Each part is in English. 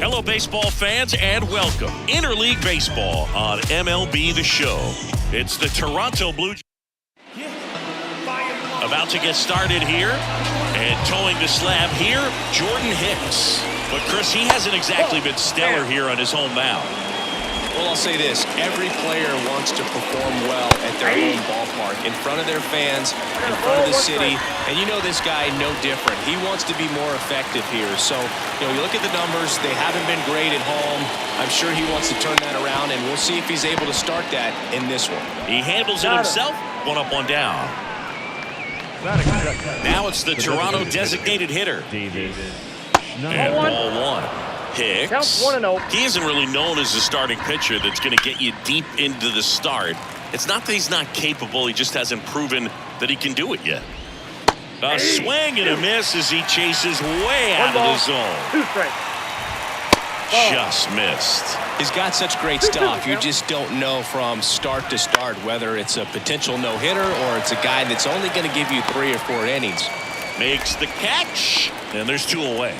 Hello, baseball fans, and welcome. Interleague Baseball on MLB The Show. It's the Toronto Blue Jays about to get started here, and towing the slab here, Jordan Hicks. But Chris, he hasn't exactly been stellar here on his home mound. Well, I'll say this. Every player wants to perform well at their home ballpark, in front of their fans, in front of the city. And you know this guy no different. He wants to be more effective here. So, you look at the numbers. They haven't been great at home. I'm sure he wants to turn that around, and we'll see if he's able to start that in this one. He handles it himself. One up, one down. Now it's the Toronto designated hitter. And ball one. Hicks. Counts 1-0. He isn't really known as a starting pitcher that's going to get you deep into the start. It's not that he's not capable. He just hasn't proven that he can do it yet. A swing and a miss as he chases way out of the zone. 2 strikes. Just missed. He's got such great stuff. You just don't know from start to start whether it's a potential no-hitter or it's a guy that's only going to give you 3 or 4 innings. Makes the catch, and there's 2 away.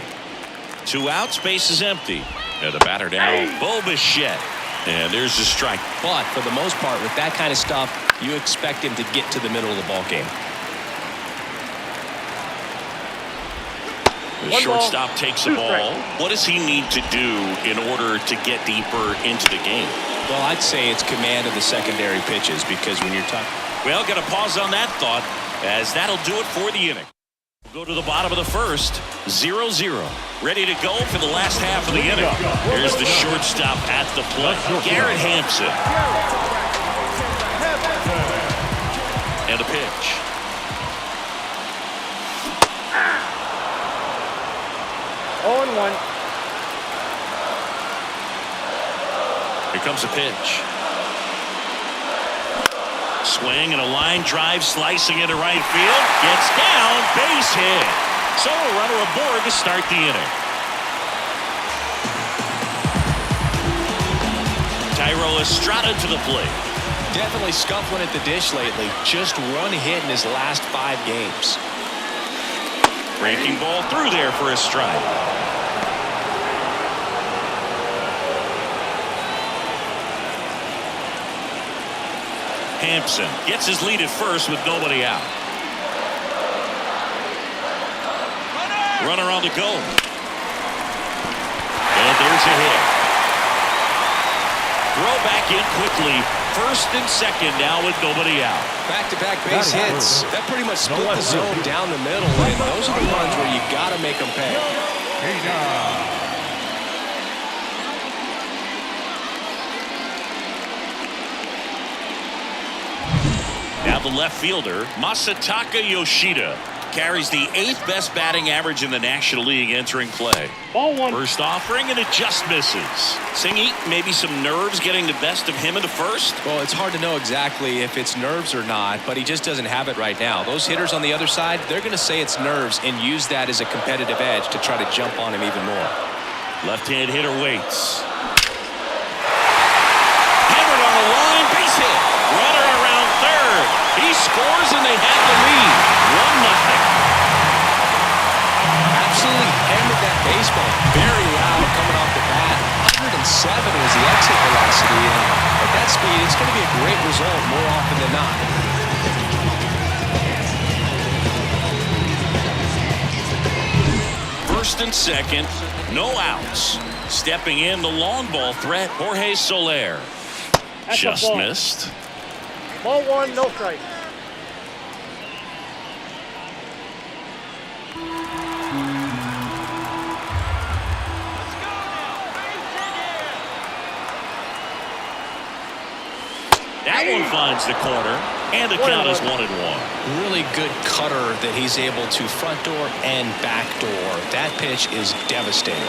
2 outs, base is empty. And the batter down, Bo Bichette. And there's the strike. But for the most part, with that kind of stuff, you expect him to get to the middle of the ball game. The shortstop takes the ball. What does he need to do in order to get deeper into the game? Well, I'd say it's command of the secondary pitches, because when you're talking... Well, got to pause on that thought, as that'll do it for the inning. Go to the bottom of the first, 0-0. Ready to go for the last half of the inning. Here's the shortstop at the plate, Garrett Hampson. And a pitch. Oh, and 1. Here comes a pitch. Swing and a line drive slicing into right field. Gets down, base hit. So a runner aboard to start the inning. Tyro Estrada to the plate. Definitely scuffling at the dish lately. Just 1 hit in his last 5 games. Breaking ball through there for a strike. Hampson gets his lead at first with nobody out. Runner on the go. And there's a hit. Throw back in quickly. First and second now with nobody out. Back-to-back base hits. That pretty much split the zone down the middle, and those are the ones where you got to make them pay. Now the left fielder, Masataka Yoshida, carries the 8th best batting average in the National League entering play. Ball 1. First offering, and it just misses. Singy, maybe some nerves getting the best of him in the first? Well, it's hard to know exactly if it's nerves or not, but he just doesn't have it right now. Those hitters on the other side, they're going to say it's nerves and use that as a competitive edge to try to jump on him even more. Left-hand hitter waits. Hammered on the line, base hit. Runner around third. He scores and they have the lead. 1-0. Absolutely hammered that baseball. Very loud coming off the bat. 107 was the exit velocity, and at that speed, it's going to be a great result more often than not. First and second, no outs. Stepping in the long ball threat, Jorge Soler. That's just a ball. missed. Ball 1, no strike. That one finds the corner, and the count is 1-1. Really good cutter that he's able to front door and back door. That pitch is devastating.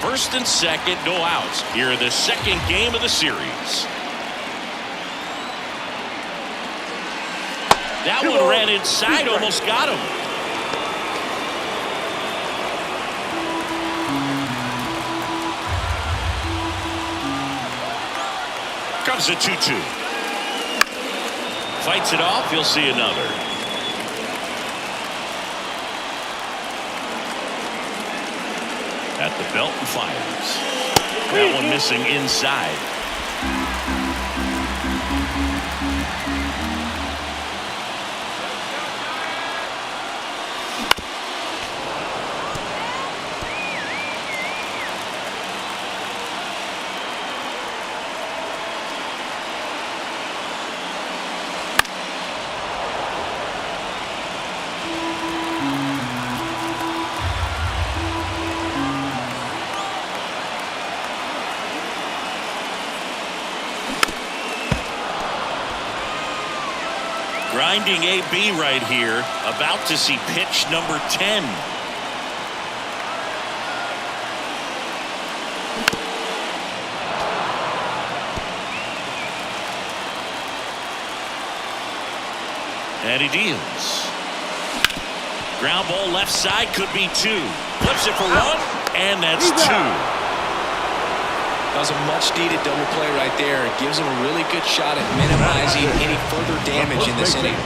First and second, no outs here in the second game of the series. That one ran inside, almost got him. Comes a 2-2. Fights it off. He'll see another. At the belt and fires. That one missing inside. Grinding AB right here, about to see pitch number 10. And he deals. Ground ball left side, could be 2. Flips it for 1, and that's 2. That was a much-needed double play right there. It gives him a really good shot at minimizing any further damage in this inning.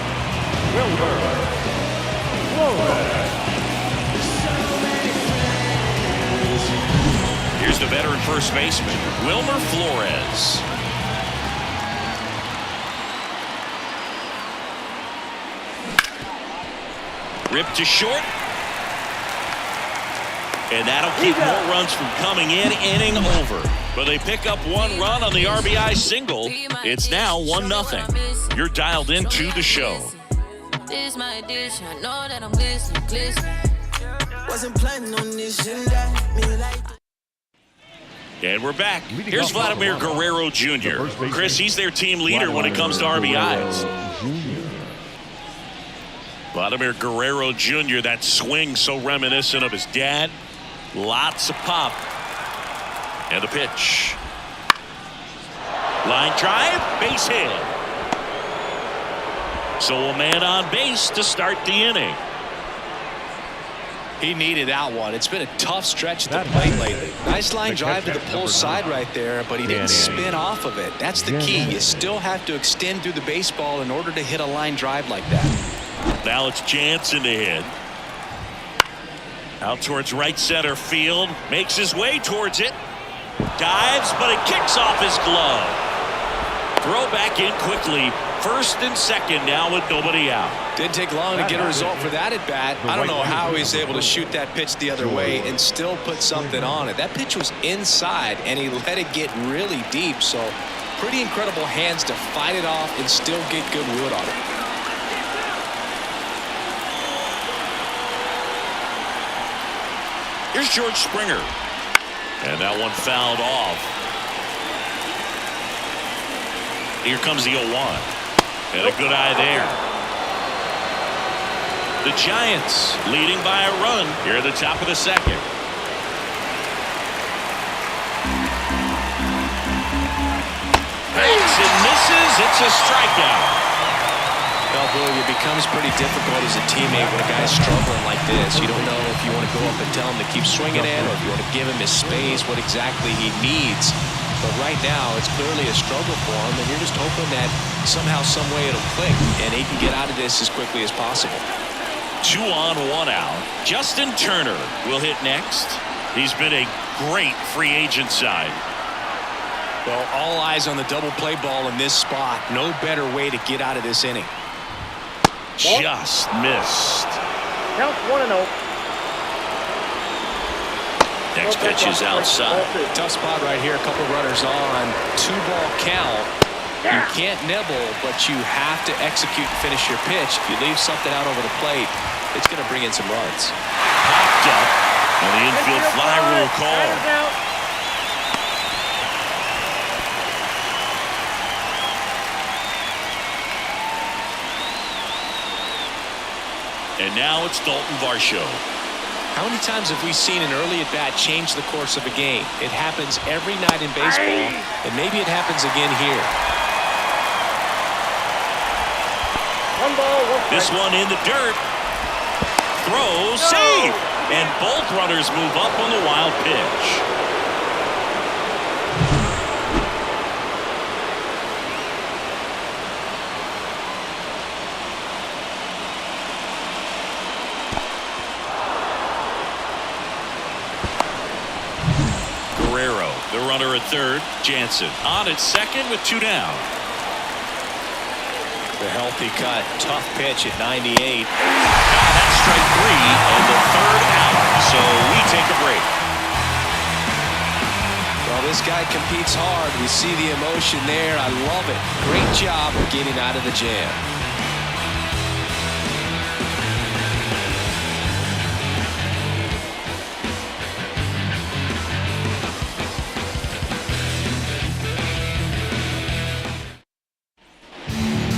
Here's the veteran first baseman, Wilmer Flores. Ripped to short. And that'll keep more runs from coming in. Inning over. But they pick up 1 run on the RBI single. It's now 1-0. You're dialed into the show. This my dish. I know that I'm glistening. Wasn't planning on this shit. And we're back. Here's Vladimir Guerrero Jr. Chris, he's their team leader when it comes to RBIs. Vladimir Guerrero Jr., that swing so reminiscent of his dad. Lots of pop. And the pitch. Line drive, base hit. So a man on base to start the inning. He needed that one. It's been a tough stretch at the plate lately. Nice line drive to the pull side right there, but he didn't spin off of it. That's the key. You still have to extend through the baseball in order to hit a line drive like that. Now it's Jansen to hit. Out towards right center field. Makes his way towards it. Dives, but it kicks off his glove. Throw back in quickly. First and second now with nobody out. Didn't take long to get a result for that at bat. I don't know how he's able to shoot that pitch the other way and still put something on it. That pitch was inside and he let it get really deep. So pretty incredible hands to fight it off and still get good wood on it. Here's George Springer. And that one fouled off. Here comes the 0-1. And a good eye there. The Giants leading by a run here at the top of the second. Hits and misses. It's a strikeout. Well, Billy, it becomes pretty difficult as a teammate when a guy's struggling like this. You don't know if you want to go up and tell him to keep swinging it or if you want to give him his space, what exactly he needs. But right now, it's clearly a struggle for him, and you're just hoping that somehow, some way it'll click, and he can get out of this as quickly as possible. 2 on, 1 out. Justin Turner will hit next. He's been a great free agent sign. Well, all eyes on the double play ball in this spot. No better way to get out of this inning. Just missed. Count 1-0. Next pitch is outside. Tough spot right here. A couple runners on. 2-ball count. You can't nibble, but you have to execute and finish your pitch. If you leave something out over the plate, it's going to bring in some runs. Popped up, and the infield fly rule call. And now it's Dalton Varsho. How many times have we seen an early at-bat change the course of a game? It happens every night in baseball, and maybe it happens again here. 1 ball, 1 strike. This one in the dirt. Throw, save! And both runners move up on the wild pitch. at third. Jansen on at second with 2 down. The healthy cut. Tough pitch at 98. Now that's strike 3 and the 3rd out. So we take a break. Well, this guy competes hard. We see the emotion there. I love it. Great job of getting out of the jam.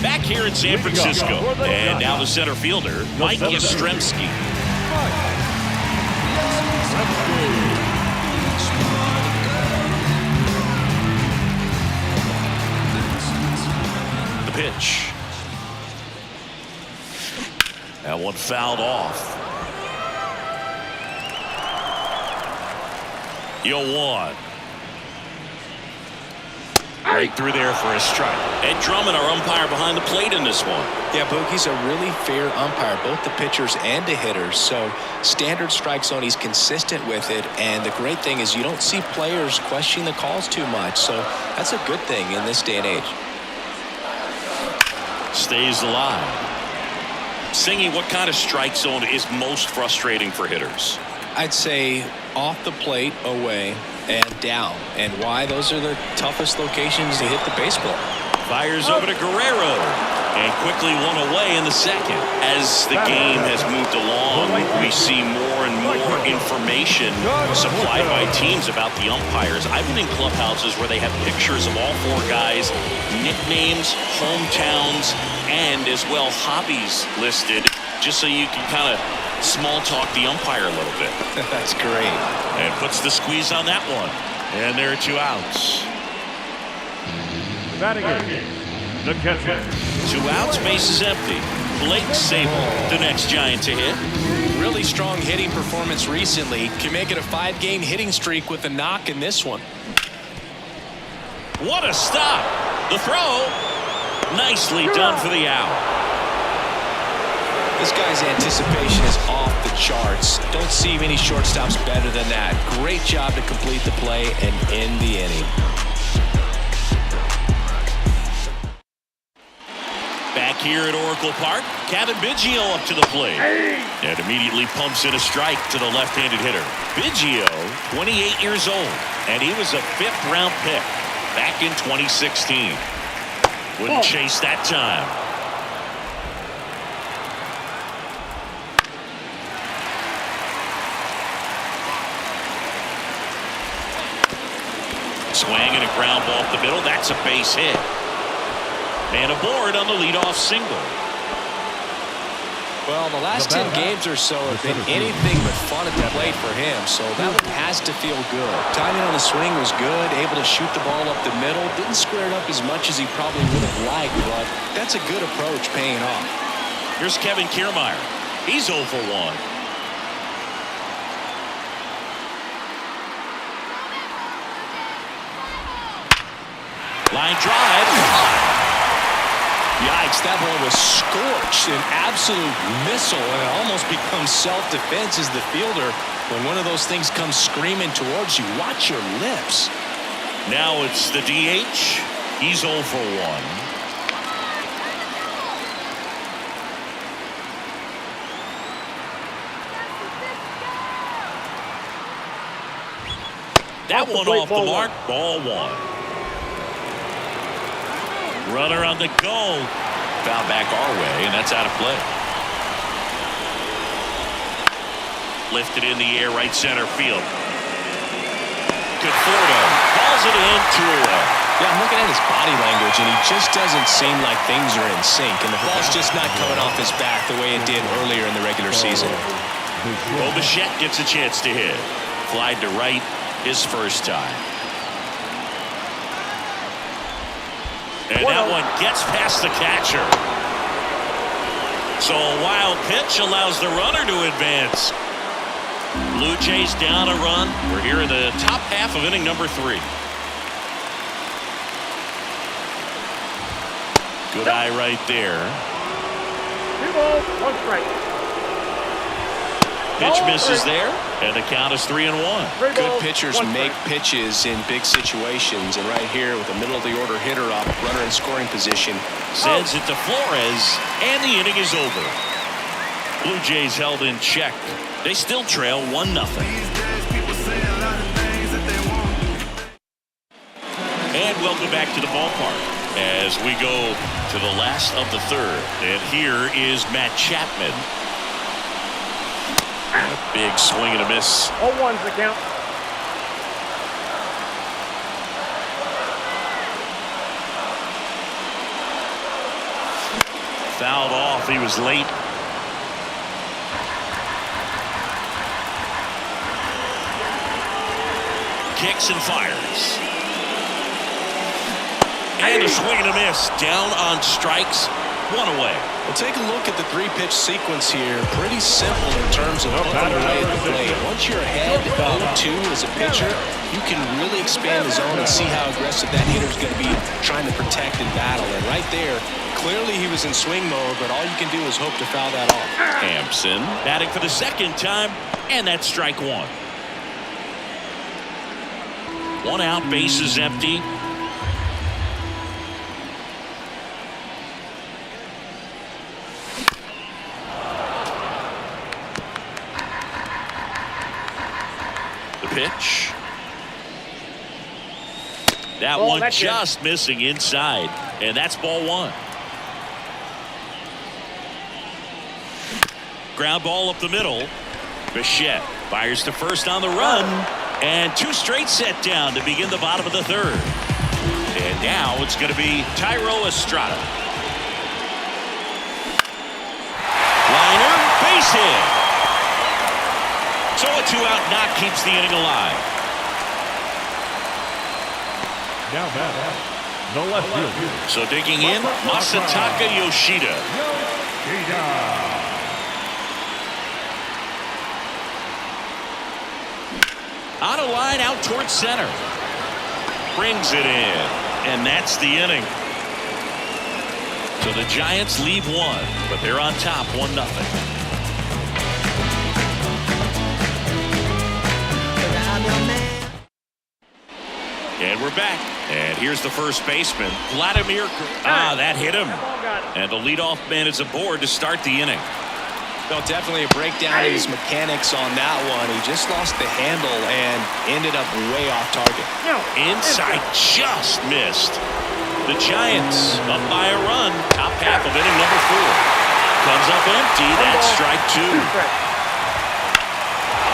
Back here in San Francisco. And now the center fielder, Mike Yastrzemski. The pitch. That one fouled off. 0-1. Right through there for a strike. Ed Drummond, our umpire behind the plate in this one. Yeah, Boog, he's a really fair umpire, both the pitchers and the hitters. So standard strike zone, he's consistent with it. And the great thing is you don't see players questioning the calls too much. So that's a good thing in this day and age. Stays alive. Singy, what kind of strike zone is most frustrating for hitters? I'd say off the plate, away, and down. And why? Those are the toughest locations to hit the baseball. Fires over to Guerrero. And quickly one away in the second. As the game has moved along, we see more and more information supplied by teams about the umpires. I've been in clubhouses where they have pictures of all 4 guys, nicknames, hometowns, and as well hobbies listed, just so you can kind of small talk the umpire a little bit. That's great. And puts the squeeze on that one. And there are 2 outs. Batting in, the catcher. 2 outs, base is empty. Blake Sable, the next Giant to hit. Really strong hitting performance recently. Can make it a 5-game hitting streak with a knock in this one. What a stop. The throw. Nicely done for the out. This guy's anticipation is off the charts. Don't see many shortstops better than that. Great job to complete the play and end the inning. Back here at Oracle Park, Kevin Biggio up to the plate. And immediately pumps in a strike to the left-handed hitter. Biggio, 28 years old, and he was a 5th-round pick back in 2016. Wouldn't chase that time. Swing and a ground ball up the middle. That's a base hit. And aboard on the leadoff single. Well, the last 10 games or so have been anything but fun at the plate for him, so that one has to feel good. Timing on the swing was good, able to shoot the ball up the middle. Didn't square it up as much as he probably would have liked, but that's a good approach paying off. Here's Kevin Kiermaier. He's 0 for 1. Line drive. Yikes, that ball was scorched, an absolute missile, and it almost becomes self-defense as the fielder. When one of those things comes screaming towards you, watch your lips. Now it's the DH. He's 0 for 1. That one off the mark. Ball 1. Runner on the go. Foul back our way, and that's out of play. Lifted in the air, right center field. Conforto calls it in, 2 away. Yeah, I'm looking at his body language, and he just doesn't seem like things are in sync, and the ball's just not coming off his back the way it did earlier in the regular season. Bichette gets a chance to hit. Flied to right his first time. And that one gets past the catcher. So a wild pitch allows the runner to advance. Blue Jays down a run. We're here in the top half of inning number 3. Good eye right there. 2 balls, 1 strike. Pitch misses there, and the count is 3-1. Good pitchers make pitches in big situations, and right here with the middle-of-the-order hitter up, runner in scoring position. Sends it to Flores, and the inning is over. Blue Jays held in check. They still trail 1-0. And welcome back to the ballpark as we go to the last of the third. And here is Matt Chapman. A big swing and a miss. 0-1's the count. Fouled off. He was late. Kicks and fires. And a swing and a miss. Down on strikes. 1 away. Well, take a look at the 3-pitch sequence here. Pretty simple in terms of putting away at the plate. Once you're ahead 0-2 as a pitcher, you can really expand the zone and see how aggressive that hitter's going to be trying to protect and battle. And right there, clearly he was in swing mode, but all you can do is hope to foul that off. Hampson batting for the second time, and that's strike 1. 1 out, bases empty. The pitch. That one just missing inside, and that's ball 1. Ground ball up the middle. Bichette fires to first on the run, and 2 straight set down to begin the bottom of the third. And now it's going to be Thairo Estrada. Liner, base hit. So a 2-out knock keeps the inning alive. Now back, the left fielder. So digging in, Masataka Yoshida. Out of line, out towards center. Brings it in, and that's the inning. So the Giants leave 1, but they're on top 1-0. And we're back. And here's the first baseman, Vladimir. That hit him. And the leadoff man is aboard to start the inning. Well, definitely a breakdown of his mechanics on that one. He just lost the handle and ended up way off target. Inside just missed. The Giants up by a run. Top half of inning number 4. Comes up empty. That's strike 2.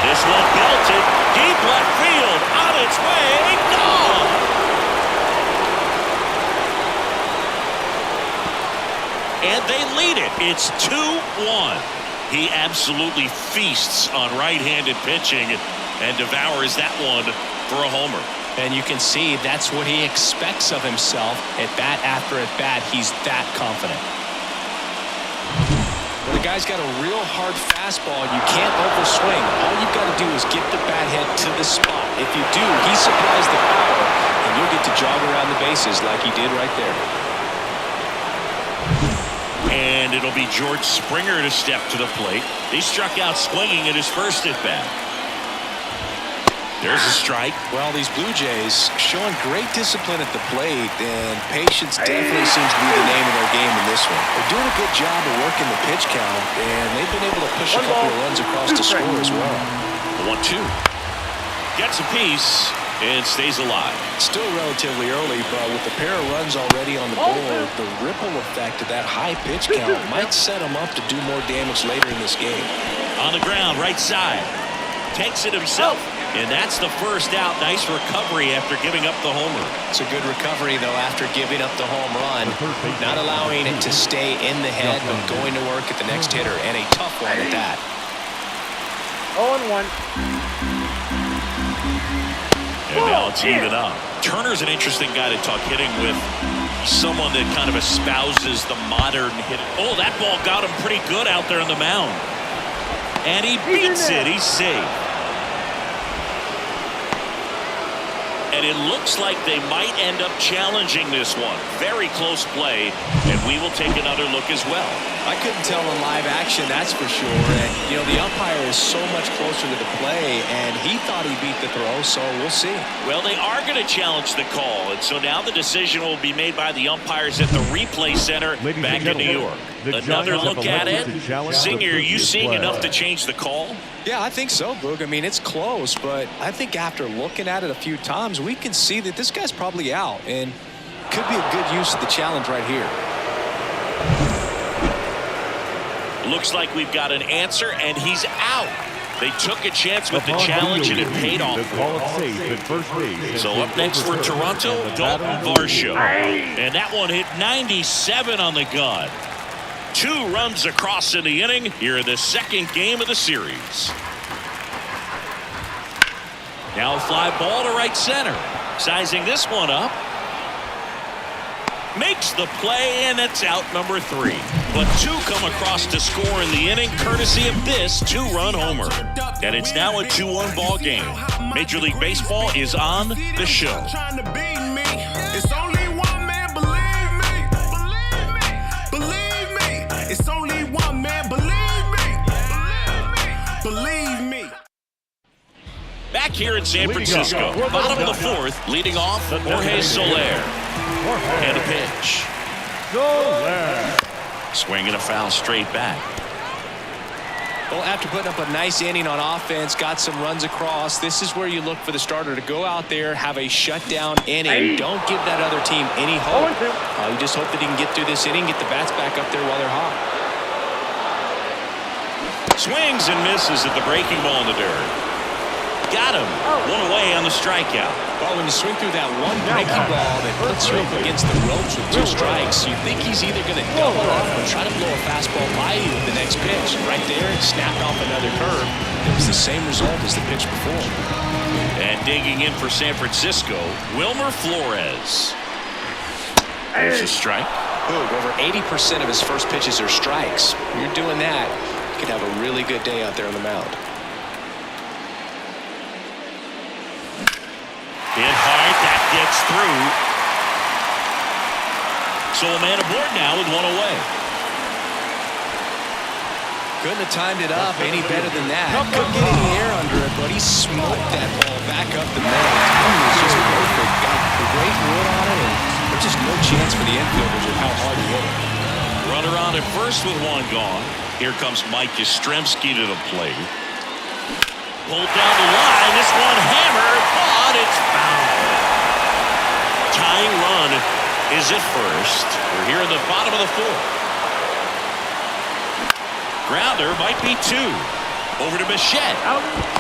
This one belted. Deep left field. On its way. Gone. And they lead it. It's 2-1. He absolutely feasts on right-handed pitching and devours that one for a homer. And you can see that's what he expects of himself at bat after at bat. He's that confident. When the guy's got a real hard fastball, you can't overswing. All you've got to do is get the bat head to the spot. If you do, he supplies the power, and you'll get to jog around the bases like he did right there. And it'll be George Springer to step to the plate. He struck out swinging at his first at bat. There's a strike. Well, these Blue Jays showing great discipline at the plate, and patience definitely seems to be the name of their game in this one. They're doing a good job of working the pitch count, and they've been able to push a couple of runs across to score as well. 1-2. Gets a piece and stays alive. Still relatively early, but with the pair of runs already on the board, the ripple effect of that high pitch count might set them up to do more damage later in this game. On the ground, right side. Takes it himself, and that's the first out. Nice recovery after giving up the homer. It's a good recovery, though, after giving up the home run. Not allowing it to stay in the head, but going to work at the next hitter, and a tough one at that. 0-1. And now it's even up. Turner's an interesting guy to talk hitting with. Someone that kind of espouses the modern hit. Oh, that ball got him pretty good out there on the mound. And he beats it. He's safe. And it looks like they might end up challenging this one. Very close play, and we will take another look as well. I couldn't tell in live action, that's for sure. And, you know, the umpire is so much closer to the play, and he thought he beat the throw, so we'll see. Well, they are going to challenge the call, and so now the decision will be made by the umpires at the replay center back in New York. Another look at it. Zinger, are you seeing enough to change the call? Yeah, I think so, Boog. I mean, it's close, but I think after looking at it a few times, we can see that this guy's probably out, and could be a good use of the challenge right here. Looks like we've got an answer, and he's out. They took a chance with the challenge, and it paid off. So up next for Toronto, Dalton Varsho. And that one hit 97 on the gun. 2 runs across in the inning here in the second game of the series. Now a fly ball to right center. Sizing this one up. Makes the play, and it's out number 3. But 2 come across to score in the inning, courtesy of this 2-run homer. And it's now a 2-1 ball game. Major League Baseball is on the show. It's only one man, believe me. Believe me. It's only one man, believe me. Back here in San Francisco, bottom of the 4th, leading off Jorge Soler. And a pitch. Swing and a foul straight back. Well, after putting up a nice inning on offense, got some runs across, this is where you look for the starter to go out there, have a shutdown inning. Don't give that other team any hope. You just hope that he can get through this inning, get the bats back up there while they're hot. Swings and misses at the breaking ball in the dirt. Got him. 1 away on the strikeout. Well, when you swing through that one breaking ball that puts you up against the ropes with 2 strikes, you think he's either going to double up or try to blow a fastball by you with the next pitch. Right there, it snapped off another curve. It was the same result as the pitch before. And digging in for San Francisco, Wilmer Flores. There's a strike. Over 80% of his first pitches are strikes. When you're doing that, you could have a really good day out there on the mound. Hit hard, that gets through. So a man aboard now with 1 away. Couldn't have timed it up any better than that. Couldn't get any air under it, but he smoked that ball back up the middle. Timing was just perfect. Got the great wood on it, and there's just no chance for the infielders with how hard he hit it. Runner on at first with 1 gone. Here comes Mike Yastrzemski to the plate. Pulled down the line. This one hammered, but it's foul. Tying run is at first. We're here in the bottom of the 4th. Grounder might be 2. Over to Bichette.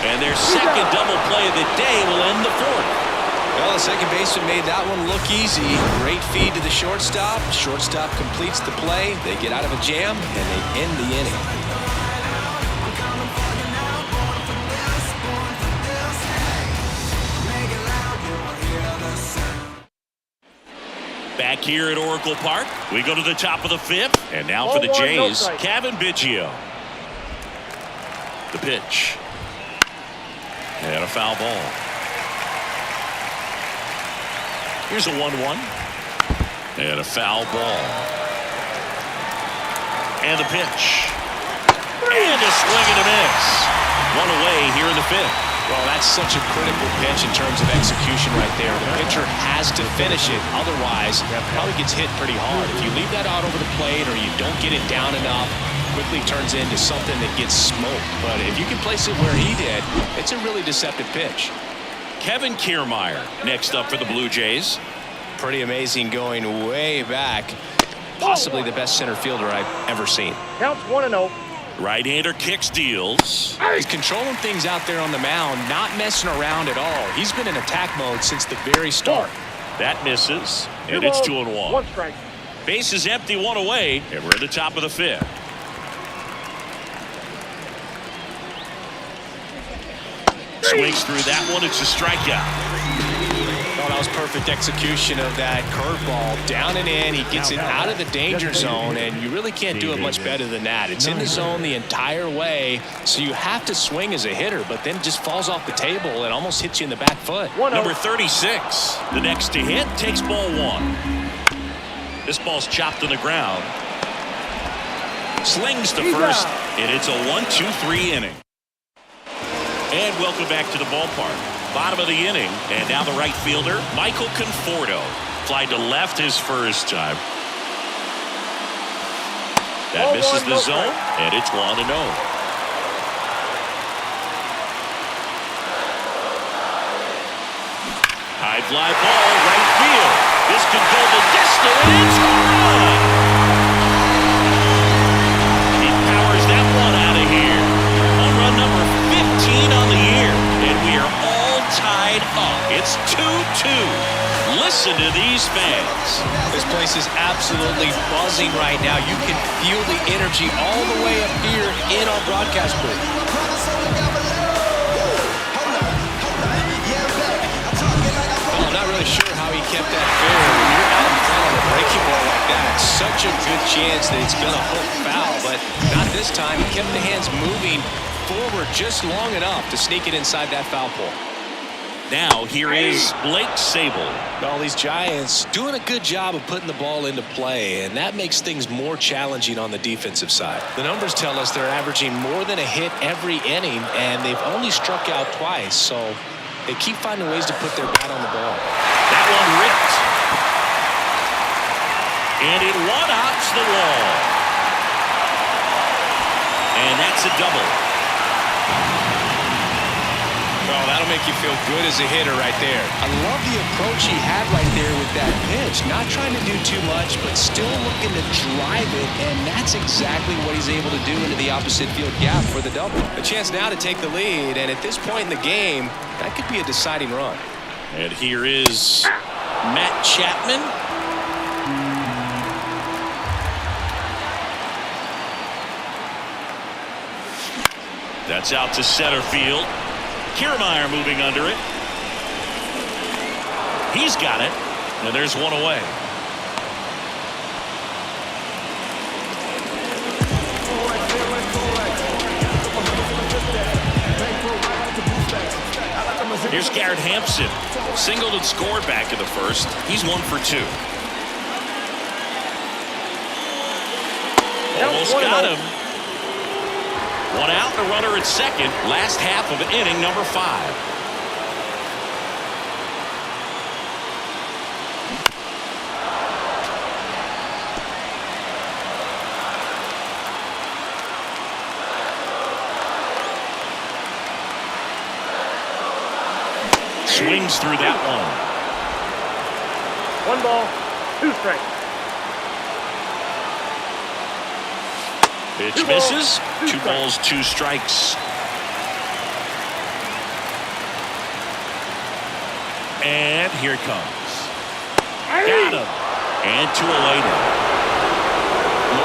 And their second double play of the day will end the 4th. Well, the second baseman made that one look easy. Great feed to the shortstop. Shortstop completes the play. They get out of a jam, and they end the inning. Back here at Oracle Park, we go to the top of the 5th. And now for the Jays, Kevin Biggio. The pitch. And a foul ball. Here's a 1-1. And a foul ball. And the pitch. And a swing and a miss. 1 away here in the 5th. Well, that's such a critical pitch in terms of execution right there. The pitcher has to finish it. Otherwise, it probably gets hit pretty hard. If you leave that out over the plate or you don't get it down enough, quickly turns into something that gets smoked. But if you can place it where he did, it's a really deceptive pitch. Kevin Kiermaier next up for the Blue Jays. Pretty amazing, going way back. Possibly the best center fielder I've ever seen. Counts 1-0. Right-hander kicks, deals. He's controlling things out there on the mound, not messing around at all. He's been in attack mode since the very start. That misses, and it's 2-1. 1 strike. Base is empty, 1 away, and we're at the top of the 5th. Swings through that one. It's a strikeout. Well, that was perfect execution of that curveball. Down and in, he gets it out of the danger zone, and you really can't do it much better than that. It's in the zone the entire way, so you have to swing as a hitter, but then just falls off the table and almost hits you in the back foot. Number 36, the next to hit, takes ball 1. This ball's chopped to the ground. Slings to first, and it's a 1-2-3 inning. And welcome back to the ballpark. Bottom of the inning, and now the right fielder, Michael Conforto. Fly to left his first time. That misses the zone, and it's 1-0. High fly ball, right field. This could go the distance. Run! He powers that one out of here. Home run number 15 on the year, and we are all tied up. It's 2-2. Listen to these fans. This place is absolutely buzzing right now. You can feel the energy all the way up here in our broadcast booth. Well, I'm not really sure how he kept that fair. When you're out in front of a breaking ball like that, it's such a good chance that it's going to hook foul, but not this time. He kept the hands moving forward just long enough to sneak it inside that foul pole. Now here is Blake Sable. All these Giants doing a good job of putting the ball into play, and that makes things more challenging on the defensive side. The numbers tell us they're averaging more than a hit every inning, and they've only struck out twice, so they keep finding ways to put their bat on the ball. That one ripped. And it one-hops the wall. And that's a double. Oh, that'll make you feel good as a hitter right there. I love the approach he had right there with that pitch. Not trying to do too much, but still looking to drive it, and that's exactly what he's able to do into the opposite field gap for the double. A chance now to take the lead, and at this point in the game, that could be a deciding run. And here is Matt Chapman. That's out to center field. Kiermaier moving under it. He's got it, and there's one away. Here's Garrett Hampson. Singled and scored back in the first. He's 1 for 2. Almost got him. One out, a runner at second. Last half of inning number 5. Swings through that one. 1 ball, 2 strikes. Pitch misses. 2 balls, 2 strikes. And here it comes. Got him. And 2 away now.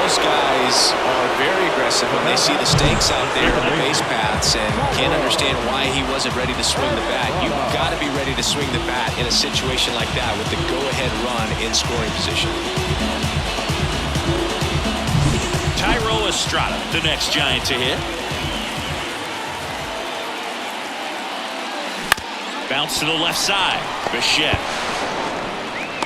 Most guys are very aggressive when they see the stakes out there on the base paths and can't understand why he wasn't ready to swing the bat. You've got to be ready to swing the bat in a situation like that with the go-ahead run in scoring position. Tyro Estrada, the next Giant to hit. Bounce to the left side. Bichette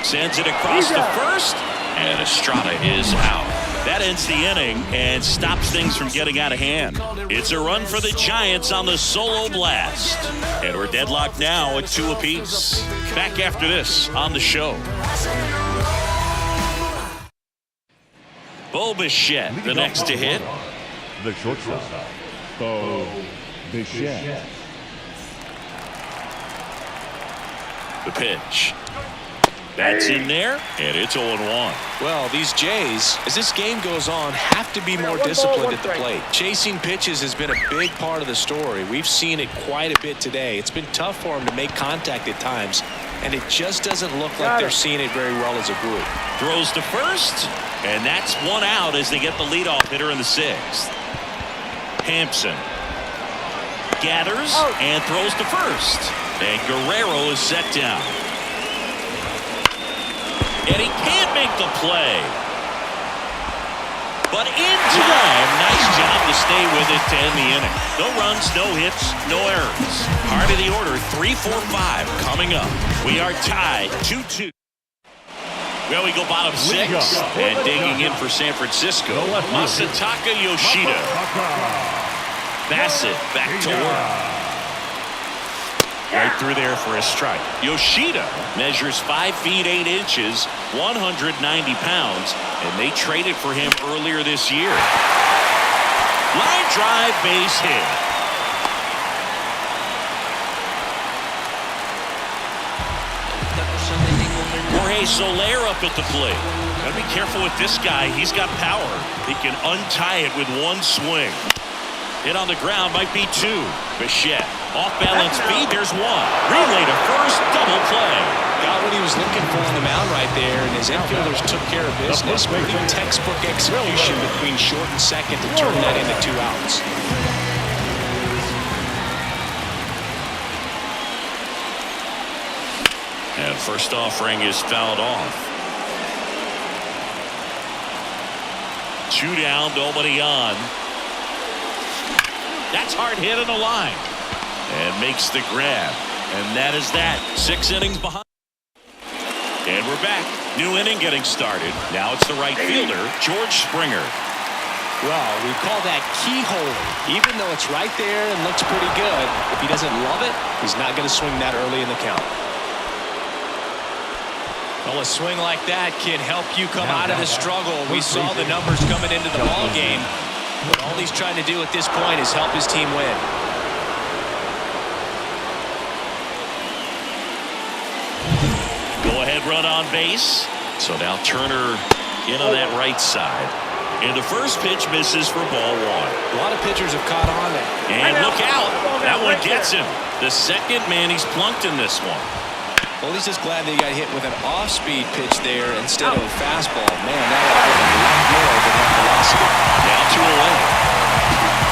sends it across the first, and Estrada is out. That ends the inning and stops things from getting out of hand. It's a run for the Giants on the solo blast. And we're deadlocked now at 2 apiece. Back after this on the show. Bo Bichette, the next to hit. The shortstop, Bo Bichette. The pitch. That's in there, and it's 0-1. Well, these Jays, as this game goes on, have to be more disciplined at the plate. Chasing pitches has been a big part of the story. We've seen it quite a bit today. It's been tough for them to make contact at times, and it just doesn't look like they're seeing it very well as a group. Throws to first, and that's 1 out as they get the leadoff hitter in the 6th. Hampson gathers and throws to first, and Guerrero is set down. And he can't make the play. But in time, nice job to stay with it to end the inning. No runs, no hits, no errors. Part of the order, 3-4-5 coming up. We are tied 2-2. Well, we go bottom 6. And digging in for San Francisco, Masataka Yoshida. Bassett back to work. Right through there for a strike. Yoshida measures 5 feet 8 inches, 190 pounds, and they traded for him earlier this year. Line drive, base hit. Jorge Soler up at the plate. Gotta be careful with this guy. He's got power. He can untie it with one swing. Hit on the ground might be 2. Bichette off balance feed. There's 1. Relay to first. Double play. Got what he was looking for on the mound right there, and his infielders took care of business. Pretty textbook execution between short and second to turn that into 2 outs. And first offering is fouled off. 2 down, nobody on. That's hard hit on the line. And makes the grab. And that is that. 6 innings behind. And we're back. New inning getting started. Now it's the right fielder, George Springer. Well, we call that keyhole. Even though it's right there and looks pretty good, if he doesn't love it, he's not going to swing that early in the count. Well, a swing like that can help you come out of the struggle. We saw the numbers coming into the ball game. But all he's trying to do at this point is help his team win. Go ahead run on base. So now Turner in on that right side. And the first pitch misses for ball 1. A lot of pitchers have caught on there. And look out. That one gets him. The second man he's plunked in this one. Well, he's just glad that he got hit with an off-speed pitch there instead of a fastball. Man, that would have been a lot more than that velocity. Now 2 away.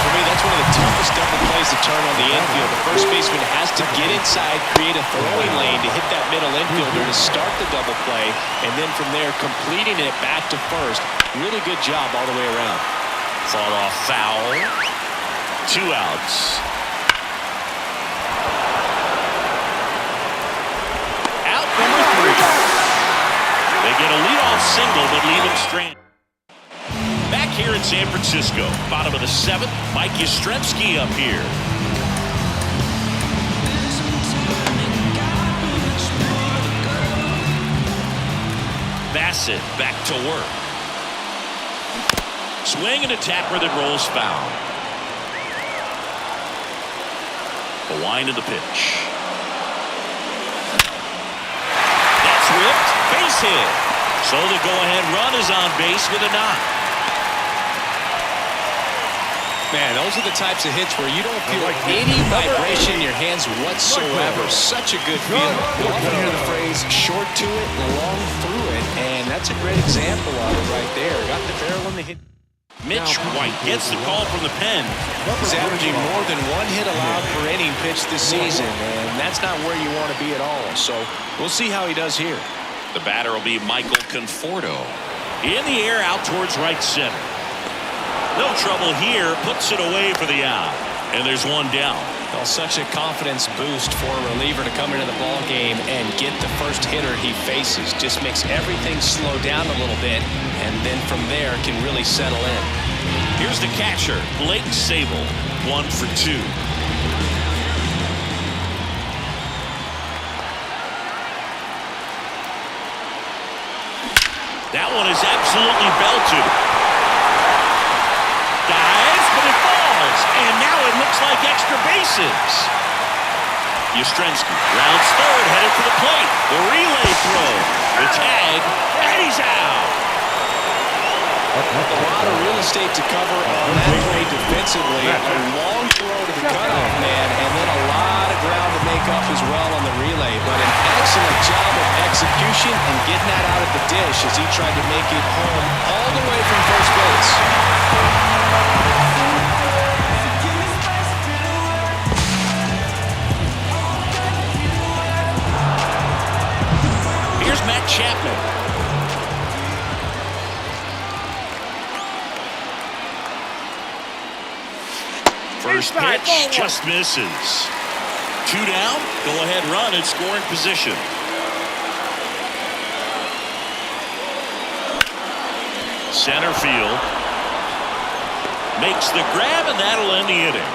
For me, that's one of the toughest double plays to turn on the infield. The first baseman has to get inside, create a throwing lane to hit that middle infielder to start the double play, and then from there, completing it back to first. Really good job all the way around. Fall off foul. 2 outs. Number 3. They get a leadoff single but leave him stranded. Back here in San Francisco, bottom of the 7th, Mike Yastrzemski up here. Bassett back to work. Swing and a tapper that rolls foul. The wind of the pitch. Whipped, base hit. So the go-ahead run is on base with a knock. Man, those are the types of hits where you don't feel any vibration in your hands whatsoever. Such a good feeling. You often hear the phrase, short to it, long through it, and that's a great example of it right there. Got the barrel in the hit. Mitch White gets the call from the pen. He's averaging more than 1 hit allowed per inning pitched this season, and that's not where you want to be at all. So we'll see how he does here. The batter will be Michael Conforto. In the air out towards right center. No trouble here. Puts it away for the out. And there's 1 down. Well, such a confidence boost for a reliever to come into the ball game and get the first hitter he faces. Just makes everything slow down a little bit, and then from there can really settle in. Here's the catcher, Blake Sable, 1 for 2. That one is absolutely belted. Dives, but it falls. And now it looks like extra bases. Yastrzemski rounds third, headed for the plate. The relay throw. The tag, and he's out. A lot of real estate to cover on that play defensively. A long throw to the cutoff man, and then a lot of ground to make up as well on the relay. But an excellent job of execution and getting that out of the dish as he tried to make it home all the way from first base. Here's Matt Chapman. First Inside, pitch ball just misses. 2 down, go-ahead run in scoring position. Center field. Makes the grab, and that'll end the inning.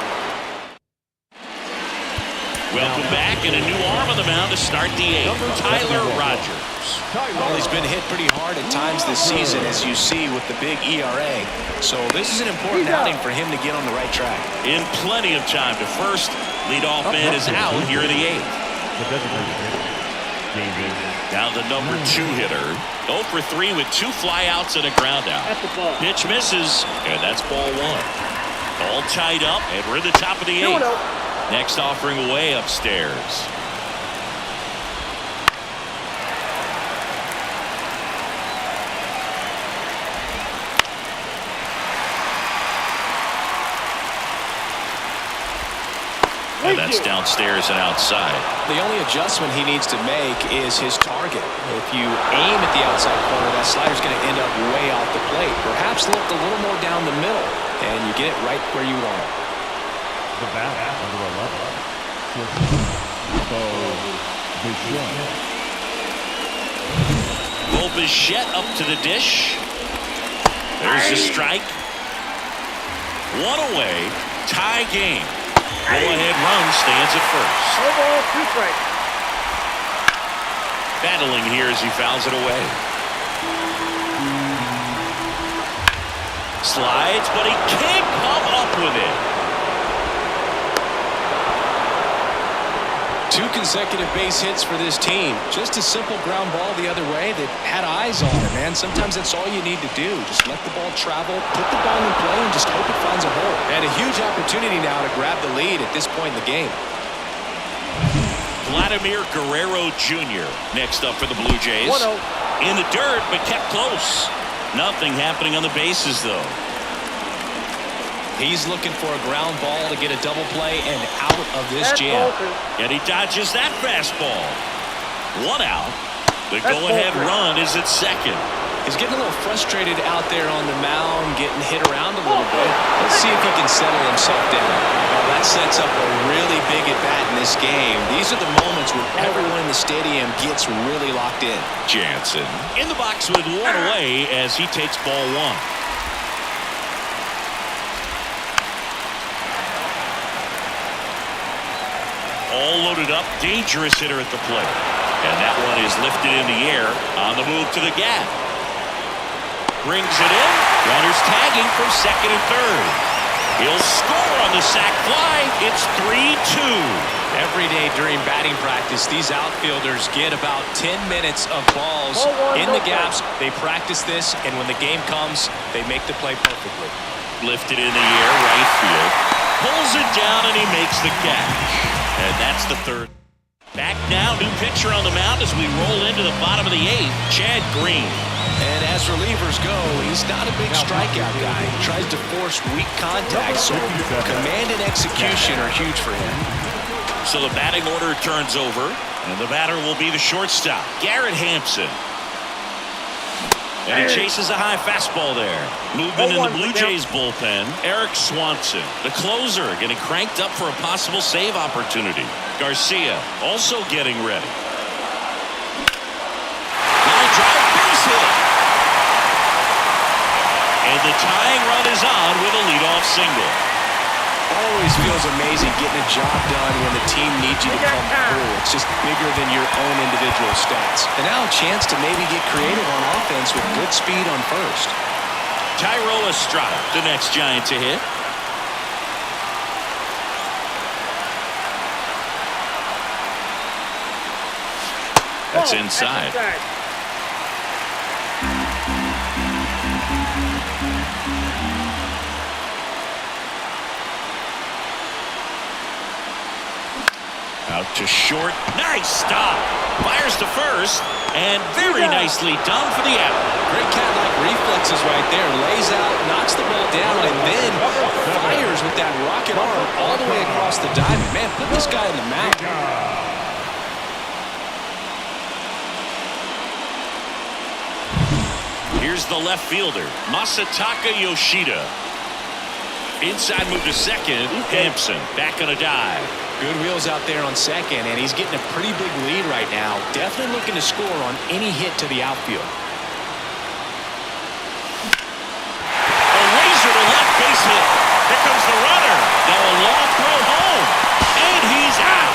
Welcome back, and a new arm on the mound to start the 8th. Tyler Rogers. Well, he's been hit pretty hard at times this season, as you see with the big ERA. So this is an important outing for him to get on the right track. In plenty of time to first. Leadoff man is out here in the 8th. Now the number 2 hitter. 0 for 3 with 2 flyouts and a ground out. Pitch misses, and that's ball 1. All tied up, and we're at the top of the 8th. Next offering away upstairs. And that's downstairs and outside. The only adjustment he needs to make is his target. If you aim at the outside corner, that slider's going to end up way off the plate. Perhaps look a little more down the middle, and you get it right where you want it. The bat under 11. Bo Bichette up to the dish. There's a strike. 1 away. Tie game. Go-ahead run stands at first. No ball, 2 strikes. Battling here as he fouls it away. Slides, but he can't come up with it. 2 consecutive base hits for this team. Just a simple ground ball the other way that had eyes on it, man. Sometimes that's all you need to do. Just let the ball travel, put the ball in play, and just hope it finds a hole. And a huge opportunity now to grab the lead at this point in the game. Vladimir Guerrero Jr. next up for the Blue Jays. 1-0. In the dirt, but kept close. Nothing happening on the bases, though. He's looking for a ground ball to get a double play and out of this jam. And he dodges that fastball. 1 out. The go-ahead run is at second. He's getting a little frustrated out there on the mound, getting hit around a little bit. Let's see if he can settle himself down. Well, that sets up a really big at-bat in this game. These are the moments when everyone in the stadium gets really locked in. Jansen in the box with 1 away as he takes ball 1. All loaded up, dangerous hitter at the plate. And that one is lifted in the air on the move to the gap. Brings it in. Runners tagging from second and third. He'll score on the sac fly. It's 3-2. Every day during batting practice, these outfielders get about 10 minutes of balls in the gaps. They practice this, and when the game comes, they make the play perfectly. Lifted in the air, right field. Pulls it down, and he makes the catch. And that's the 3rd. Back now, new pitcher on the mound as we roll into the bottom of the 8th, Chad Green. And as relievers go, he's not a big strikeout guy. He tries to force weak contact, so command and execution are huge for him. So the batting order turns over, and the batter will be the shortstop, Garrett Hampson. And he chases a high fastball there. Movement in the Blue Jays bullpen, Eric Swanson. The closer getting cranked up for a possible save opportunity. Garcia also getting ready. Line drive, base hit. And the tying run is on with a leadoff single. Always feels amazing getting a job done when the team needs you to come through. It's just bigger than your own individual stats. And now a chance to maybe get creative on offense with good speed on first. Thairo Estrada, the next Giant to hit. That's inside. Out to short. Nice stop. Fires to first. And very nicely done for the out. Great cat-like reflexes right there. Lays out, knocks the ball down, and then fires with that rocket arm all the way across the diamond. Man, put this guy in the mound. Here's the left fielder, Masataka Yoshida. Inside move to second. Hampson back on a dive. Good wheels out there on second, and he's getting a pretty big lead right now. Definitely looking to score on any hit to the outfield. A razor to left base hit. Here comes the runner. Now a long throw home. And he's out.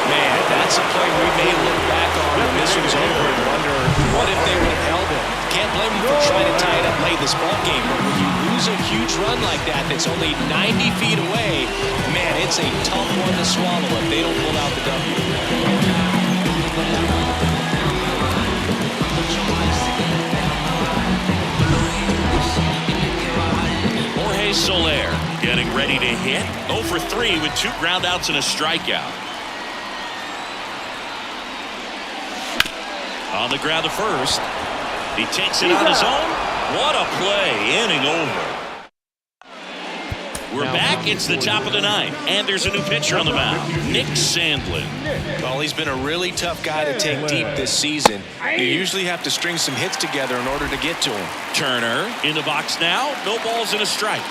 Man, that's a play we may look back on when this one's over and wonder what if they would have held him. Can't blame him for trying to tie it up late this ball game, but when you lose a huge run like that that's only 90 feet away, man, it's a tough one to swallow if they don't pull out the W. Jorge Soler getting ready to hit. 0 for 3 with 2 groundouts and a strikeout. On the ground to first. He takes it on his own. What a play. Inning over. We're back. It's the top of the 9th. And there's a new pitcher on the mound. Nick Sandlin. Well, he's been a really tough guy to take deep this season. You usually have to string some hits together in order to get to him. Turner in the box now. No balls and a strike.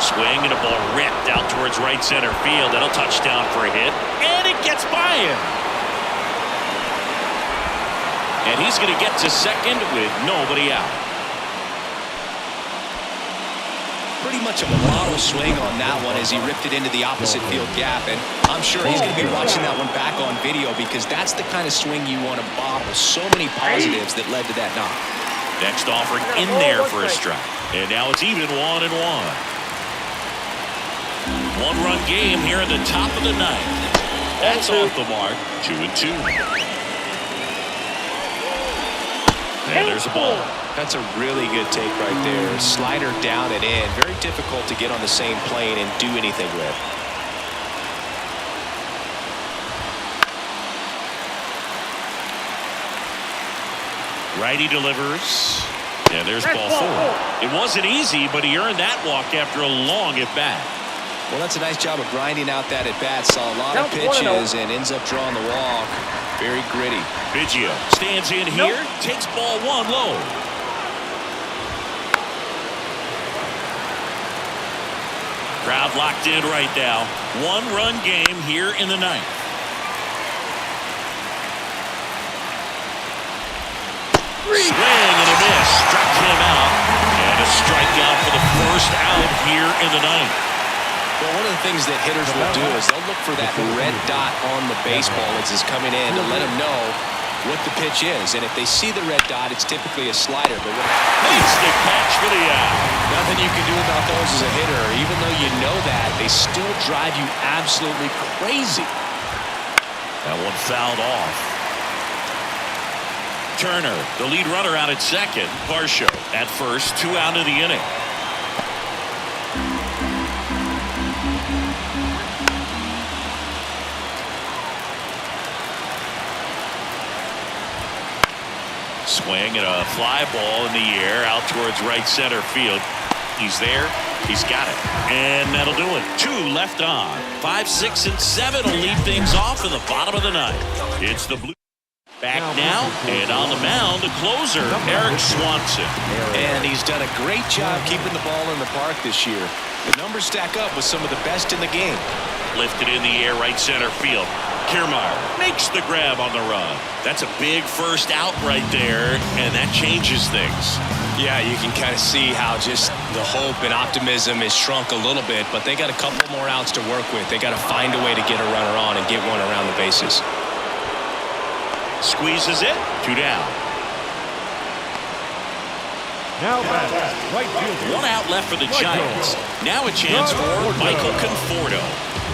Swing and a ball ripped out towards right center field. That'll touch down for a hit. And it gets by him. And he's going to get to second with nobody out. Pretty much a model swing on that one as he ripped it into the opposite field gap. And I'm sure he's going to be watching that one back on video because that's the kind of swing you want to bottle. So many positives that led to that knock. Next offering in there for a strike. And now it's even 1-1. One-run game here in the top of the 9th. That's off the mark. 2-2. And there's a ball. That's a really good take right there. Slider down and in. Very difficult to get on the same plane and do anything with. Righty delivers. And there's ball 4. It wasn't easy, but he earned that walk after a long at-bat. Well, that's a nice job of grinding out that at-bat. Saw a lot of pitches and ends up drawing the walk. Very gritty. Biggio stands in here, takes ball 1 low. Crowd locked in right now. 1-run game here in the 9th. Swing and a miss. Struck him out. And a strikeout for the first out here in the 9th. Well, one of the things that hitters will do is they'll look for that red dot on the baseball as it's coming in to let them know what the pitch is. And if they see the red dot, it's typically a slider. But Stick catch for the out. Nothing you can do about those as a hitter. Even though you know that, they still drive you absolutely crazy. That one fouled off. Turner, the lead runner out at second. Varsho at first, 2 out of the inning. Swing and a fly ball in the air out towards right center field. He's there. He's got it. And that'll do it. 2 left on. 5, 6, and 7 will lead things off in the bottom of the 9th. It's the Blue. Back now, and on the mound, the closer, Eric Swanson. And he's done a great job keeping the ball in the park this year. The numbers stack up with some of the best in the game. Lifted in the air, right center field. Kiermaier makes the grab on the run. That's a big first out right there, and that changes things. Yeah, you can kind of see how just the hope and optimism is shrunk a little bit, but they got a couple more outs to work with. They got to find a way to get a runner on and get one around the bases. Squeezes it. 2 down. Now back, right field. 1 out left for the Giants. Now a chance for Michael Conforto.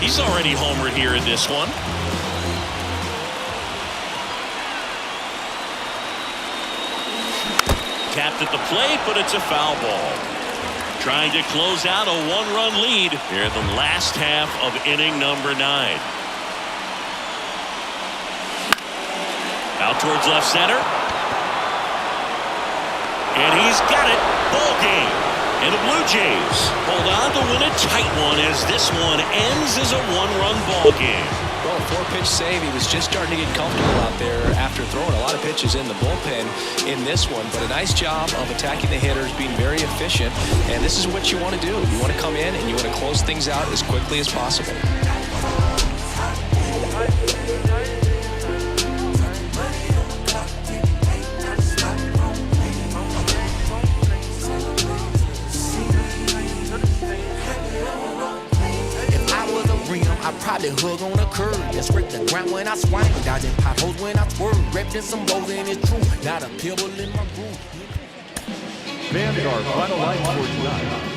He's already homered here in this one. Tapped at the plate, but it's a foul ball. Trying to close out a 1-run lead here in the last half of inning number 9. Out towards left center. And he's got it. Ball game. And the Blue Jays hold on to win a tight one as this one ends as a 1-run ball game. Well, 4-pitch save. He was just starting to get comfortable out there after throwing a lot of pitches in the bullpen in this one. But a nice job of attacking the hitters, being very efficient. And this is what you want to do. You want to come in and you want to close things out as quickly as possible. I probably hug on a curb and scrape the ground when I swing, dodging potholes when I swerve, wrapped in some bows and it's true, not a pebble in my groove. Fans, our final line for tonight.